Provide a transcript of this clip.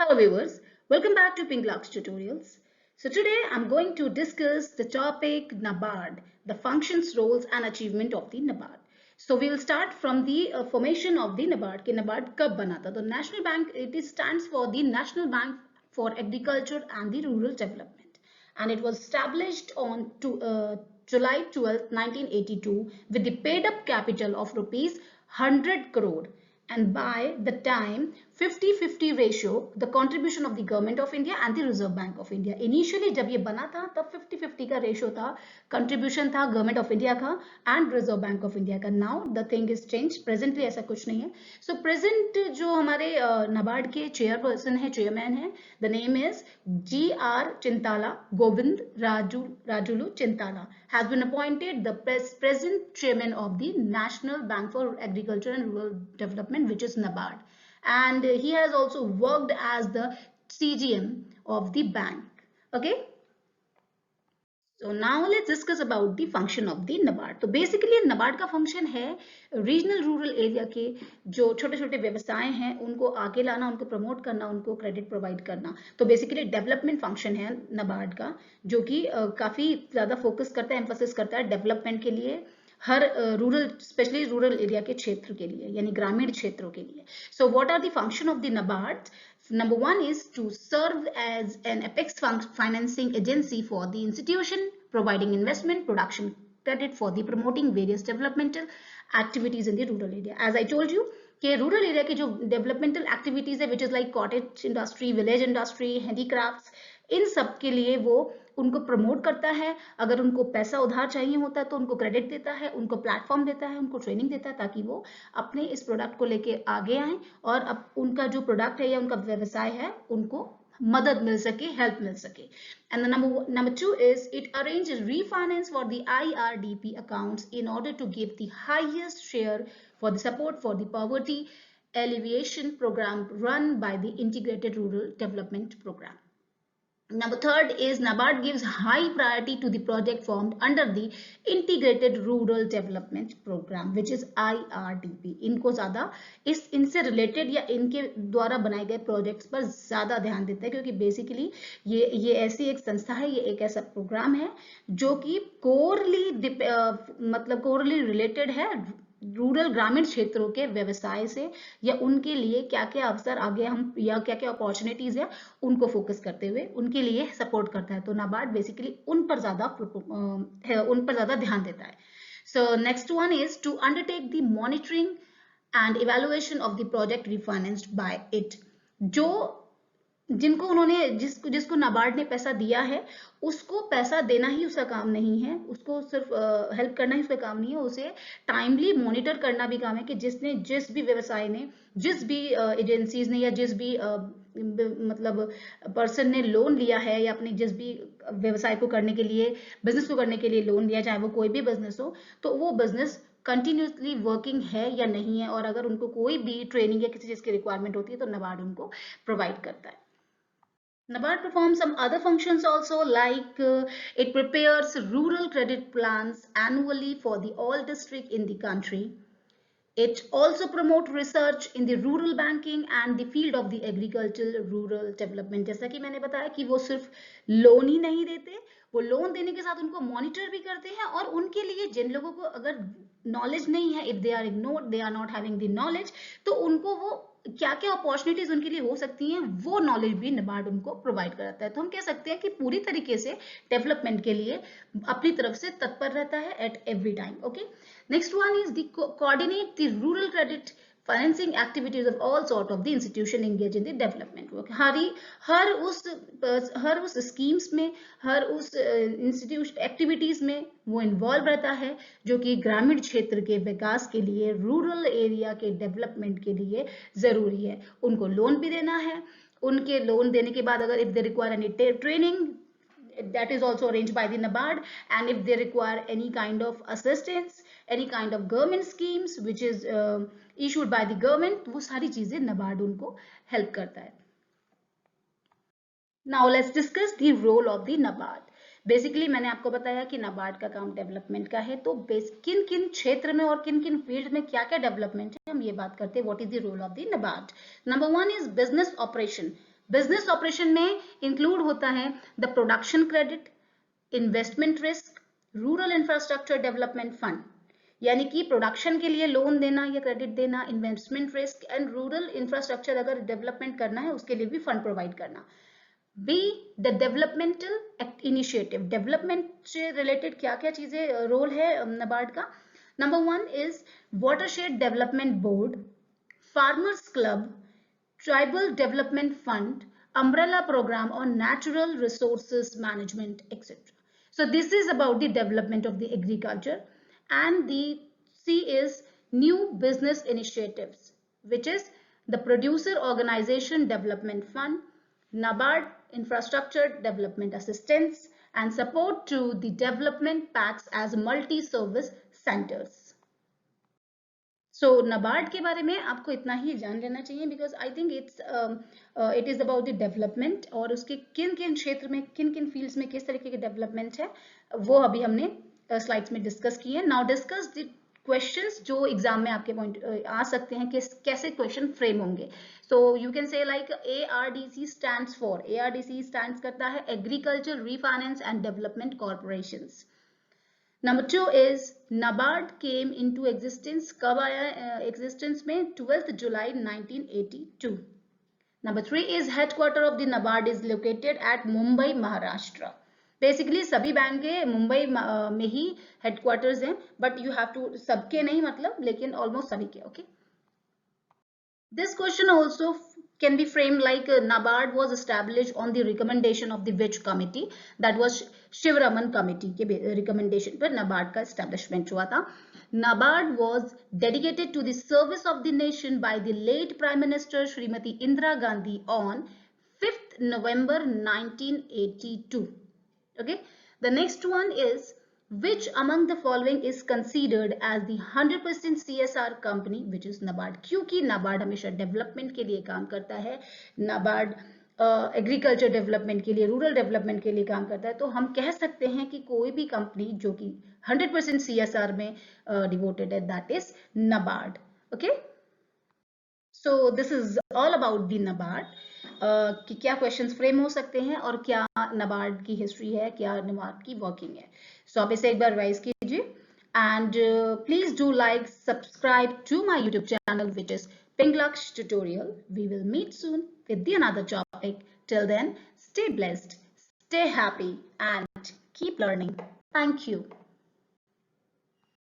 Hello viewers, welcome back to Pinglocks Tutorials. So today I'm going to discuss the topic NABARD, the functions, roles and achievement of the NABARD. So we will start from the formation of the NABARD कि NABARD कब बना था. तो National Bank, it stands for the National Bank for Agriculture and the Rural Development, and it was established on July 12, 1982 with the paid up capital of rupees 100 crore, and by the time 50-50 ratio the contribution of the government of India and the Reserve Bank of India. Initially जब ये बना था तब 50-50 का ratio था, contribution था government of India का and reserve bank of India का. Now the thing is change, presently ऐसा कुछ नहीं है. सो प्रेजेंट जो हमारे नाबार्ड के चेयरपर्सन है, चेयरमैन है, the name is GR Chintala, Govind Rajulu Chintala has been appointed the present chairman of the National Bank for Agriculture and Rural Development, which is NABARD, and he has also worked as the CGM of the bank. Okay, so now let's discuss about the function of the NABARD. तो basically NABARD का function है regional rural area के जो छोटे छोटे व्यवसाय हैं उनको आगे लाना, उनको प्रमोट करना, उनको क्रेडिट प्रोवाइड करना. तो बेसिकली डेवलपमेंट फंक्शन है NABARD का, जो कि काफी ज्यादा फोकस करता है, एम्फोसिस करता है डेवलपमेंट के लिए, हर रूरल स्पेशली रूरल एरिया के क्षेत्र के लिए, यानी ग्रामीण क्षेत्रों के लिए. So what are the function of the NABARD? Number one is to serve as an apex financing agency for the institution, providing investment, production credit for the promoting various developmental activities in the rural area. As I told you कि rural area की जो developmental activities है, which is like cottage industry, village industry, handicrafts, इन सब के लिए वो उनको प्रमोट करता है. अगर उनको पैसा उधार चाहिए होता है तो उनको क्रेडिट देता है, उनको प्लेटफॉर्म देता है, उनको ट्रेनिंग देता है ताकि वो अपने इस प्रोडक्ट को लेके आगे आए और अब उनका जो प्रोडक्ट है या उनका व्यवसाय है उनको मदद मिल सके, हेल्प मिल सके. And the number two is it arranges refinance for the IRDP accounts in order to give the highest share for the support for the poverty alleviation program run by the Integrated Rural Development Program. Number third is NABARD gives high priority to the project formed under the Integrated Rural Development Program, which is IRDP. इनको ज़्यादा इनसे related या इनके द्वारा बनाए गए projects पर ज़्यादा ध्यान देता है, क्योंकि बेसिकली ये ऐसी एक संस्था है, ये एक ऐसा प्रोग्राम है जो कि कोरली रिलेटेड है रूरल ग्रामीण क्षेत्रों के व्यवसाय से, या उनके लिए क्या क्या अवसर आगे हम या क्या क्या अपॉर्चुनिटीज है उनको फोकस करते हुए उनके लिए सपोर्ट करता है. तो NABARD बेसिकली उन पर ज्यादा ध्यान देता है. So next one is to undertake the monitoring and evaluation of the project refinanced by it. जो जिनको उन्होंने जिसको NABARD ने पैसा दिया है उसको पैसा देना ही उसका काम नहीं है, उसको सिर्फ हेल्प करना ही उसका काम नहीं है, उसे टाइमली मॉनिटर करना भी काम है कि जिस भी व्यवसाय ने, जिस भी एजेंसीज ने या जिस भी मतलब पर्सन ने लोन लिया है या अपने जिस भी व्यवसाय को करने के लिए, बिजनेस को करने के लिए लोन लिया, चाहे वो कोई भी बिजनेस हो, तो वो बिजनेस कंटिन्यूसली वर्किंग है या नहीं है, और अगर उनको कोई भी ट्रेनिंग या किसी चीज की रिक्वायरमेंट होती है तो NABARD उनको प्रोवाइड करता है. NABARD performs some other functions also, like it prepares rural credit plans annually for the all district in the country. It also promotes research in the rural banking and the field of the agricultural rural development. जैसा कि मैंने बताया कि वो सिर्फ loan ही नहीं देते, वो लोन देने के साथ उनको मॉनिटर भी करते हैं, और उनके लिए जिन लोगों को अगर नॉलेज नहीं है, if they are ignored, they are not having the knowledge, तो उनको वो क्या क्या अपॉर्चुनिटीज उनके लिए हो सकती हैं वो नॉलेज भी NABARD उनको प्रोवाइड कराता है. तो हम कह सकते हैं कि पूरी तरीके से डेवलपमेंट के लिए अपनी तरफ से तत्पर रहता है at every time. Okay, next one is the coordinate the rural credit financing activities of all sort of the institution engaged in the development work. हर उस स्कीम्स में, हर उस इंस्टीट्यूशन एक्टिविटीज में वो इन्वॉल्व रहता है जो कि ग्रामीण क्षेत्र के विकास के लिए, रूरल एरिया के डेवलपमेंट के लिए जरूरी है. उनको लोन भी देना है, उनके लोन देने के बाद अगर if they require any training, that is also arranged by the NABARD, and if they require any kind of assistance, any kind of government schemes which is issued by the government, वो सारी चीजें NABARD उनको help करता है. Now let's discuss the role of the NABARD. Basically मैंने आपको बताया कि NABARD का काम डेवलपमेंट का है, तो किन किन क्षेत्र में और किन किन फील्ड में क्या क्या डेवलपमेंट है हम ये बात करते हैं. What is the role of the NABARD? Number one is business operation. Business operation में इंक्लूड होता है the production credit, investment risk, rural infrastructure development fund, यानी कि प्रोडक्शन के लिए लोन देना या क्रेडिट देना, investment risk and rural infrastructure अगर डेवलपमेंट करना है उसके लिए भी फंड प्रोवाइड करना। Be the developmental initiative, development से रिलेटेड क्या क्या चीजें रोल है नाबार्ड का। Number 1 is watershed development board, farmers club, tribal development fund, umbrella program on natural resources management, etc. So this is about the development of the agriculture. And the C is new business initiatives, which is the producer organization development fund, NABARD infrastructure development assistance, and support to the development packs as multi-service centers. सो नबार्ड के बारे में आपको इतना ही जान लेना चाहिए, because I think it is about the development, और उसके किन किन क्षेत्र में, किन किन फील्ड्स में किस तरीके के डेवलपमेंट है वो अभी हमने स्लाइड्स में डिस्कस किए। नाउ डिस्कस द क्वेश्चंस जो एग्जाम में आपके पॉइंट आ सकते हैं, कैसे क्वेश्चन फ्रेम होंगे। So you can say like ARDC stands for, ARDC stands करता है agriculture refinance and development corporations. Number 2 is NABARD came into existence, कब आया existence में, 12th July 1982. Number 3 is headquarter of the NABARD is located at Mumbai, Maharashtra. Basically सभी bank के मुंबई में ही headquarters हैं, but you have to, सबके नहीं मतलब, लेकिन ऑलमोस्ट सभी के। Okay, this question also can be framed like NABARD was established on the recommendation of the which committee, that was Shivaraman committee के recommendation पर NABARD का establishment हुआ था। NABARD was dedicated to the service of the nation by the late Prime Minister Srimati Indira Gandhi on 5th November 1982. Okay, the next one is which among the following is considered as the 100% CSR company, which is NABARD। क्योंकि NABARD हमेशा development के लिए काम करता है, NABARD agriculture development के लिए, rural development के लिए काम करता है, तो हम कह सकते हैं कि कोई भी कंपनी जो कि 100% CSR में डिवोटेड है, that is NABARD। Okay, so this is all about the NABARD, कि क्या क्वेश्चंस फ्रेम हो सकते हैं और क्या NABARD की हिस्ट्री है, क्या NABARD की वर्किंग है। सो आप इसे एक बार रिवाइज कीजिए, and please do like, subscribe to my YouTube channel which is Pinglaksh Tutorial. We will meet soon with the another topic. Till then, stay blessed, stay happy, and keep learning. Thank you.